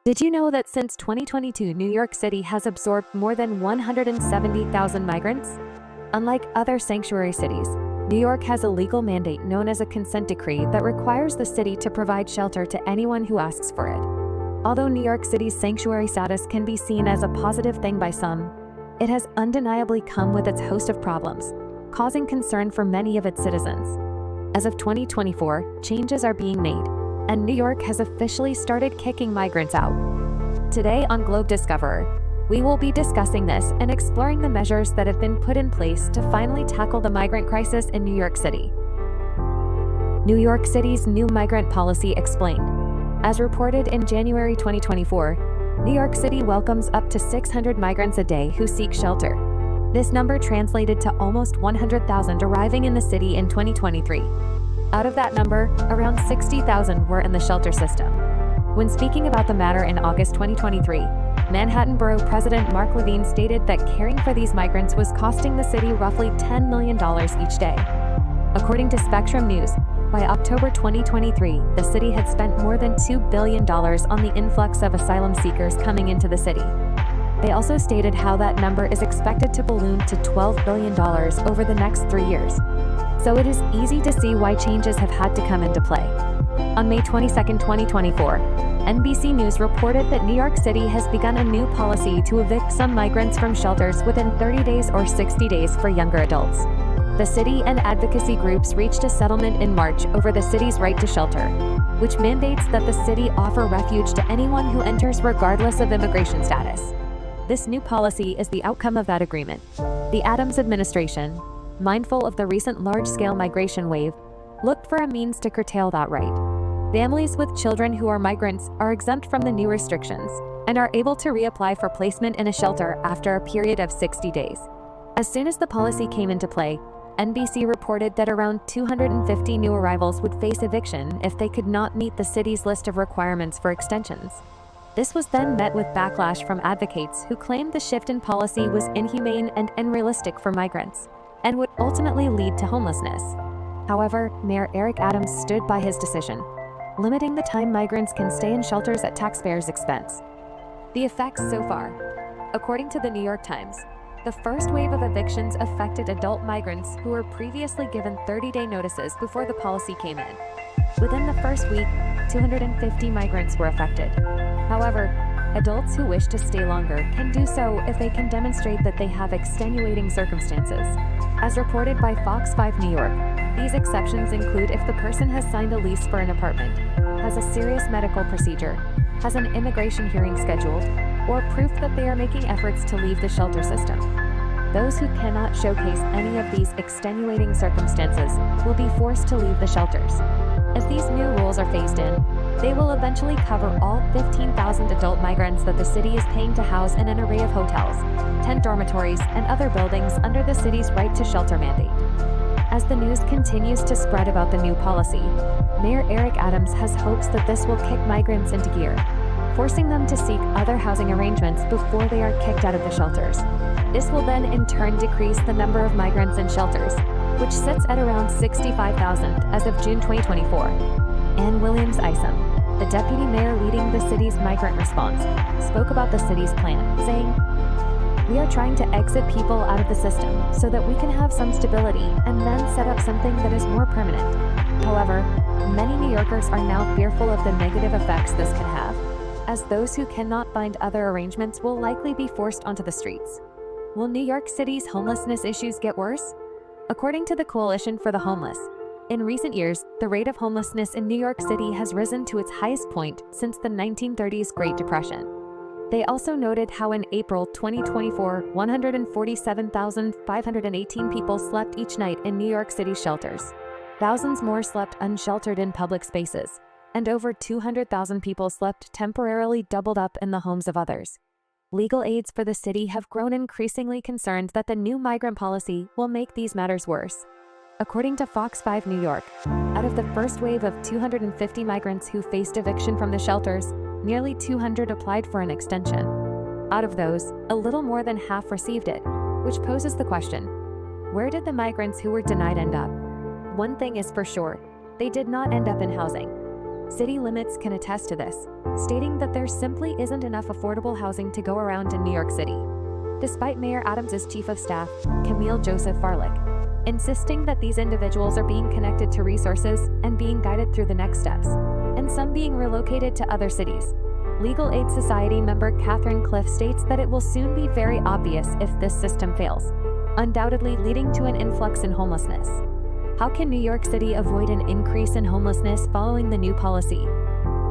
Did you know that since 2022, New York City has absorbed more than 170,000 migrants? Unlike other sanctuary cities, New York has a legal mandate known as a consent decree that requires the city to provide shelter to anyone who asks for it. Although New York City's sanctuary status can be seen as a positive thing by some, it has undeniably come with its host of problems, causing concern for many of its citizens. As of 2024, changes are being made, and New York has officially started kicking migrants out. Today on Globe Discoverer, we will be discussing this and exploring the measures that have been put in place to finally tackle the migrant crisis in New York City. New York City's new migrant policy explained. As reported in January 2024, New York City welcomes up to 600 migrants a day who seek shelter. This number translated to almost 100,000 arriving in the city in 2023. Out of that number, around 60,000 were in the shelter system. When speaking about the matter in August 2023, Manhattan Borough President Mark Levine stated that caring for these migrants was costing the city roughly $10 million each day. According to Spectrum News, by October 2023, the city had spent more than $2 billion on the influx of asylum seekers coming into the city. They also stated how that number is expected to balloon to $12 billion over the next 3 years. So it is easy to see why changes have had to come into play. On May 22, 2024, NBC News reported that New York City has begun a new policy to evict some migrants from shelters within 30 days or 60 days for younger adults. The city and advocacy groups reached a settlement in March over the city's right to shelter, which mandates that the city offer refuge to anyone who enters regardless of immigration status. This new policy is the outcome of that agreement. The Adams administration, mindful of the recent large-scale migration wave, looked for a means to curtail that right. Families with children who are migrants are exempt from the new restrictions and are able to reapply for placement in a shelter after a period of 60 days. As soon as the policy came into play, NBC reported that around 250 new arrivals would face eviction if they could not meet the city's list of requirements for extensions. This was then met with backlash from advocates who claimed the shift in policy was inhumane and unrealistic for migrants, and would ultimately lead to homelessness. However, Mayor Eric Adams stood by his decision, limiting the time migrants can stay in shelters at taxpayers' expense. The effects so far. According to the New York Times, the first wave of evictions affected adult migrants who were previously given 30-day notices before the policy came in. Within the first week, 250 migrants were affected. However, adults who wish to stay longer can do so if they can demonstrate that they have extenuating circumstances. As reported by Fox 5 New York, these exceptions include if the person has signed a lease for an apartment, has a serious medical procedure, has an immigration hearing scheduled, or proof that they are making efforts to leave the shelter system. Those who cannot showcase any of these extenuating circumstances will be forced to leave the shelters. As these new rules are phased in, they will eventually cover all 15,000 adult migrants that the city is paying to house in an array of hotels, tent dormitories, and other buildings under the city's right to shelter mandate. As the news continues to spread about the new policy, Mayor Eric Adams has hopes that this will kick migrants into gear, forcing them to seek other housing arrangements before they are kicked out of the shelters. This will then in turn decrease the number of migrants in shelters, which sits at around 65,000 as of June 2024. Ann Williams Isom, the deputy mayor leading the city's migrant response, spoke about the city's plan, saying, "We are trying to exit people out of the system so that we can have some stability and then set up something that is more permanent." However, many New Yorkers are now fearful of the negative effects this can have, as those who cannot find other arrangements will likely be forced onto the streets. Will New York City's homelessness issues get worse? According to the Coalition for the Homeless, in recent years, the rate of homelessness in New York City has risen to its highest point since the 1930s Great Depression. They also noted how in April 2024, 147,518 people slept each night in New York City shelters. Thousands more slept unsheltered in public spaces, and over 200,000 people slept temporarily doubled up in the homes of others. Legal aids for the city have grown increasingly concerned that the new migrant policy will make these matters worse. According to Fox 5 New York, out of the first wave of 250 migrants who faced eviction from the shelters, nearly 200 applied for an extension. Out of those, a little more than half received it, which poses the question, where did the migrants who were denied end up? One thing is for sure, they did not end up in housing. City limits can attest to this, stating that there simply isn't enough affordable housing to go around in New York City. Despite Mayor Adams's chief of staff, Camille Joseph Farlick, insisting that these individuals are being connected to resources and being guided through the next steps, and some being relocated to other cities. Legal Aid Society member Catherine Cliff states that it will soon be very obvious if this system fails, undoubtedly leading to an influx in homelessness. How can New York City avoid an increase in homelessness following the new policy?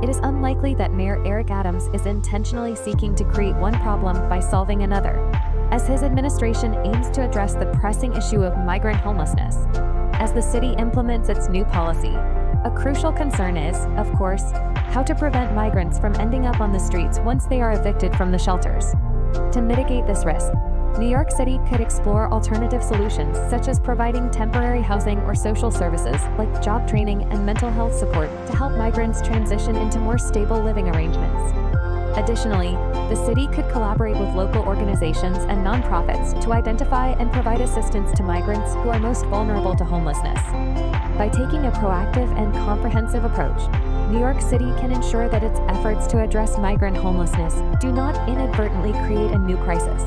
It is unlikely that Mayor Eric Adams is intentionally seeking to create one problem by solving another, as his administration aims to address the pressing issue of migrant homelessness. As the city implements its new policy, a crucial concern is, of course, how to prevent migrants from ending up on the streets once they are evicted from the shelters. To mitigate this risk, New York City could explore alternative solutions such as providing temporary housing or social services like job training and mental health support to help migrants transition into more stable living arrangements. Additionally, the city could collaborate with local organizations and nonprofits to identify and provide assistance to migrants who are most vulnerable to homelessness. By taking a proactive and comprehensive approach, New York City can ensure that its efforts to address migrant homelessness do not inadvertently create a new crisis.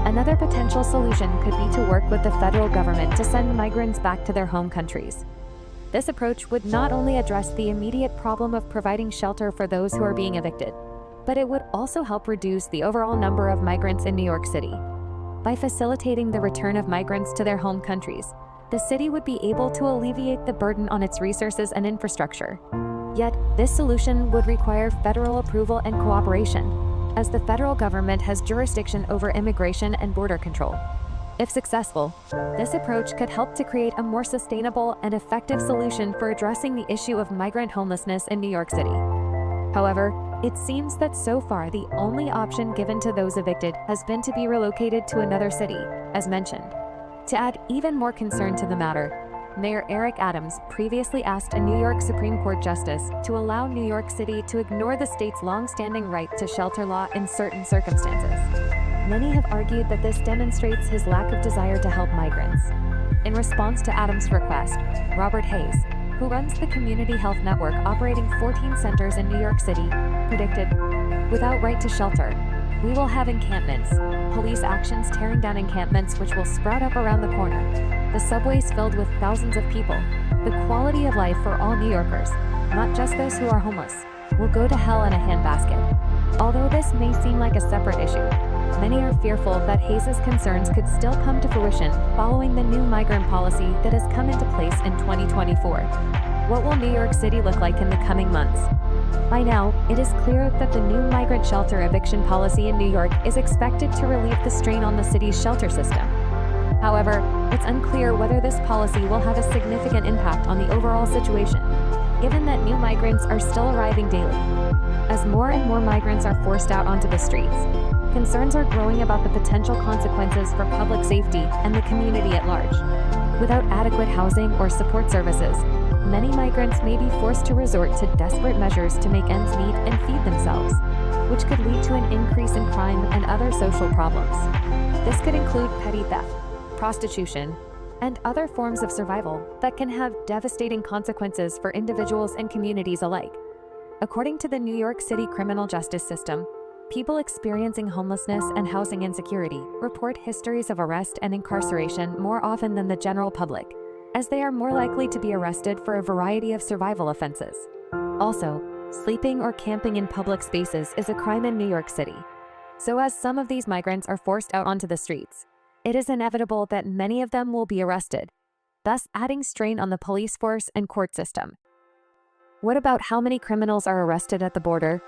Another potential solution could be to work with the federal government to send migrants back to their home countries. This approach would not only address the immediate problem of providing shelter for those who are being evicted, but it would also help reduce the overall number of migrants in New York City. By facilitating the return of migrants to their home countries, the city would be able to alleviate the burden on its resources and infrastructure. Yet, this solution would require federal approval and cooperation, as the federal government has jurisdiction over immigration and border control. If successful, this approach could help to create a more sustainable and effective solution for addressing the issue of migrant homelessness in New York City. However, it seems that so far the only option given to those evicted has been to be relocated to another city, as mentioned. To add even more concern to the matter, Mayor Eric Adams previously asked a New York Supreme Court justice to allow New York City to ignore the state's long-standing right to shelter law in certain circumstances. Many have argued that this demonstrates his lack of desire to help migrants. In response to Adams' request, Robert Hayes, who runs the Community Health Network operating 14 centers in New York City, predicted, "Without right to shelter, we will have encampments, police actions tearing down encampments which will sprout up around the corner, the subways filled with thousands of people, the quality of life for all New Yorkers, not just those who are homeless, will go to hell in a handbasket." Although this may seem like a separate issue, many are fearful that Hayes' concerns could still come to fruition following the new migrant policy that has come into place in 2024. What will New York City look like in the coming months? By now, it is clear that the new migrant shelter eviction policy in New York is expected to relieve the strain on the city's shelter system. However, it's unclear whether this policy will have a significant impact on the overall situation, given that new migrants are still arriving daily. As more and more migrants are forced out onto the streets, concerns are growing about the potential consequences for public safety and the community at large. Without adequate housing or support services, many migrants may be forced to resort to desperate measures to make ends meet and feed themselves, which could lead to an increase in crime and other social problems. This could include petty theft, prostitution, and other forms of survival that can have devastating consequences for individuals and communities alike. According to the New York City criminal justice system, people experiencing homelessness and housing insecurity report histories of arrest and incarceration more often than the general public, as they are more likely to be arrested for a variety of survival offenses. Also, sleeping or camping in public spaces is a crime in New York City. So as some of these migrants are forced out onto the streets, it is inevitable that many of them will be arrested, thus adding strain on the police force and court system. What about how many criminals are arrested at the border?